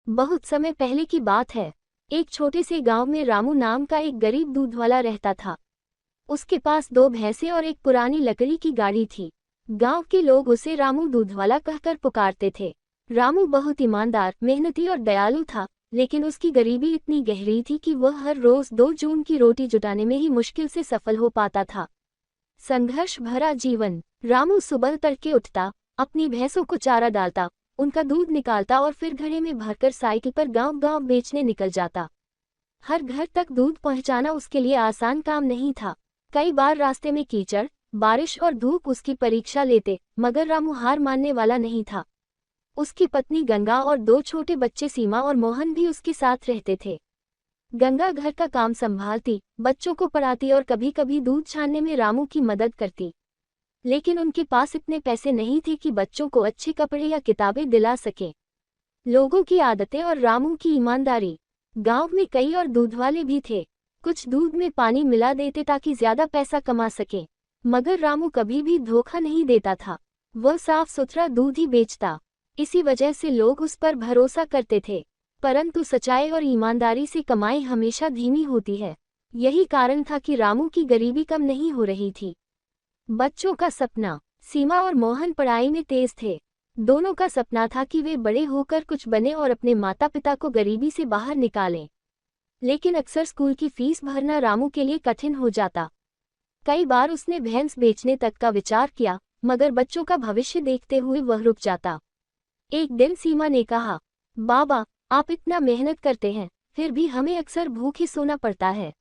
बहुत समय पहले की बात है। एक छोटे से गांव में रामू नाम का एक गरीब दूध वाला रहता था। उसके पास 2 भैंसें और एक पुरानी लकड़ी की गाड़ी थी। गांव के लोग उसे रामू दूधवाला कहकर पुकारते थे। रामू बहुत ईमानदार, मेहनती और दयालु था, लेकिन उसकी गरीबी इतनी गहरी थी कि वह हर रोज 2 जून की रोटी जुटाने में ही मुश्किल से सफल हो पाता था। संघर्ष भरा जीवन। रामू सुबह तड़के उठता, अपनी भैंसों को चारा डालता, उनका दूध निकालता और फिर घड़े में भरकर साइकिल पर गांव-गांव बेचने निकल जाता। हर घर तक दूध पहुंचाना उसके लिए आसान काम नहीं था। कई बार रास्ते में कीचड़, बारिश और धूप उसकी परीक्षा लेते, मगर रामू हार मानने वाला नहीं था। उसकी पत्नी गंगा और 2 छोटे बच्चे सीमा और मोहन भी उसके साथ रहते थे। गंगा घर का काम संभालती, बच्चों को पढ़ाती और कभी-कभी दूध छानने में रामू की मदद करती। लेकिन उनके पास इतने पैसे नहीं थे कि बच्चों को अच्छे कपड़े या किताबें दिला सके। लोगों की आदतें और रामू की ईमानदारी। गांव में कई और दूध वाले भी थे। कुछ दूध में पानी मिला देते ताकि ज्यादा पैसा कमा सके, मगर रामू कभी भी धोखा नहीं देता था। वह साफ सुथरा दूध ही बेचता। इसी वजह से लोग उस पर भरोसा करते थे। परंतु सच्चाई और ईमानदारी से कमाई हमेशा धीमी होती है। यही कारण था कि रामू की गरीबी कम नहीं हो रही थी। बच्चों का सपना। सीमा और मोहन पढ़ाई में तेज थे। दोनों का सपना था कि वे बड़े होकर कुछ बने और अपने माता पिता को गरीबी से बाहर निकालें। लेकिन अक्सर स्कूल की फीस भरना रामू के लिए कठिन हो जाता। कई बार उसने भैंस बेचने तक का विचार किया, मगर बच्चों का भविष्य देखते हुए वह रुक जाता। एक दिन सीमा ने कहा, बाबा, आप इतना मेहनत करते हैं, फिर भी हमें अक्सर भूखे सोना पड़ता है।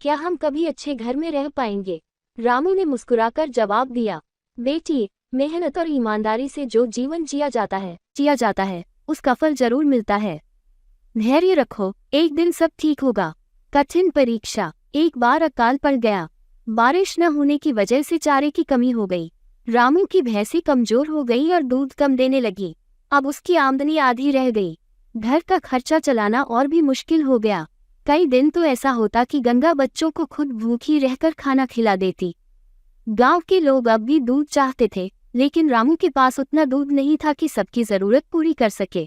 क्या हम कभी अच्छे घर में रह पाएंगे? रामू ने मुस्कुराकर जवाब दिया, बेटी, मेहनत और ईमानदारी से जो जीवन जिया जाता है, उसका फल जरूर मिलता है। धैर्य रखो, एक दिन सब ठीक होगा। कठिन परीक्षा। एक बार अकाल पड़ गया। बारिश न होने की वजह से चारे की कमी हो गई। रामू की भैंसें कमजोर हो गई और दूध कम देने लगी। अब उसकी आमदनी आधी रह गई। घर का खर्चा चलाना और भी मुश्किल हो गया। कई दिन तो ऐसा होता कि गंगा बच्चों को खुद भूखी रहकर खाना खिला देती। गांव के लोग अब भी दूध चाहते थे, लेकिन रामू के पास उतना दूध नहीं था कि सबकी जरूरत पूरी कर सके।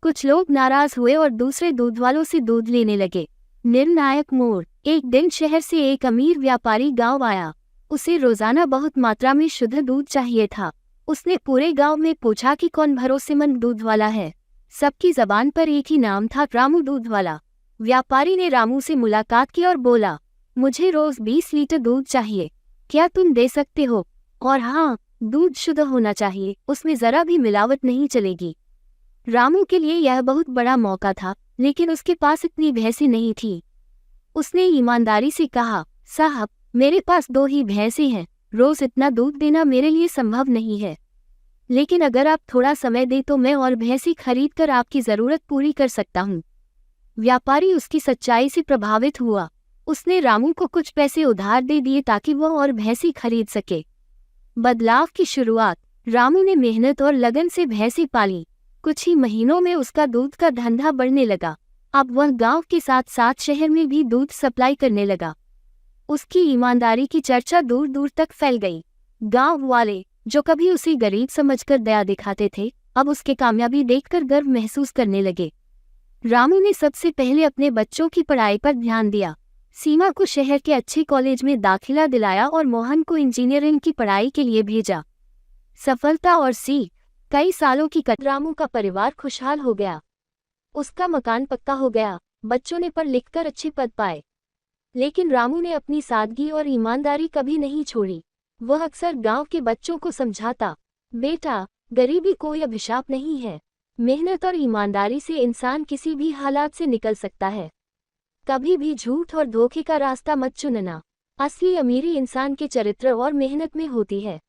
कुछ लोग नाराज हुए और दूसरे दूध वालों से दूध लेने लगे। निर्णायक मोड़। एक दिन शहर से एक अमीर व्यापारी गांव आया। उसे रोजाना बहुत मात्रा में शुद्ध दूध चाहिए था। उसने पूरे गांव में पूछा कि कौन भरोसेमंद दूध वाला है। सबकी जबान पर एक ही नाम था, रामू दूध वाला। व्यापारी ने रामू से मुलाकात की और बोला, मुझे रोज 20 लीटर दूध चाहिए, क्या तुम दे सकते हो? और हाँ, दूध शुद्ध होना चाहिए, उसमें जरा भी मिलावट नहीं चलेगी। रामू के लिए यह बहुत बड़ा मौका था, लेकिन उसके पास इतनी भैंसें नहीं थी। उसने ईमानदारी से कहा, साहब, मेरे पास 2 ही भैंसें हैं, रोज इतना दूध देना मेरे लिए संभव नहीं है। लेकिन अगर आप थोड़ा समय दें तो मैं और भैंसें खरीद कर आपकी जरूरत पूरी कर सकता हूँ। व्यापारी उसकी सच्चाई से प्रभावित हुआ। उसने रामू को कुछ पैसे उधार दे दिए ताकि वह और भैंसें खरीद सके। बदलाव की शुरुआत। रामू ने मेहनत और लगन से भैंसें पाली। कुछ ही महीनों में उसका दूध का धंधा बढ़ने लगा। अब वह गांव के साथ साथ शहर में भी दूध सप्लाई करने लगा। उसकी ईमानदारी की चर्चा दूर दूर तक फैल गई। गांव वाले, जो कभी उसे गरीब समझकर दया दिखाते थे, अब उसके कामयाबी देखकर गर्व महसूस करने लगे। रामू ने सबसे पहले अपने बच्चों की पढ़ाई पर ध्यान दिया। सीमा को शहर के अच्छे कॉलेज में दाखिला दिलाया और मोहन को इंजीनियरिंग की पढ़ाई के लिए भेजा। सफलता और सीख। कई सालों की रामू का परिवार खुशहाल हो गया। उसका मकान पक्का हो गया, बच्चों ने पढ़ लिखकर अच्छे पद पाए। लेकिन रामू ने अपनी सादगी और ईमानदारी कभी नहीं छोड़ी। वह अक्सर गांव के बच्चों को समझाता, बेटा, गरीबी कोई अभिशाप नहीं है। मेहनत और ईमानदारी से इंसान किसी भी हालात से निकल सकता है। कभी भी झूठ और धोखे का रास्ता मत चुनना। असली अमीरी इंसान के चरित्र और मेहनत में होती है।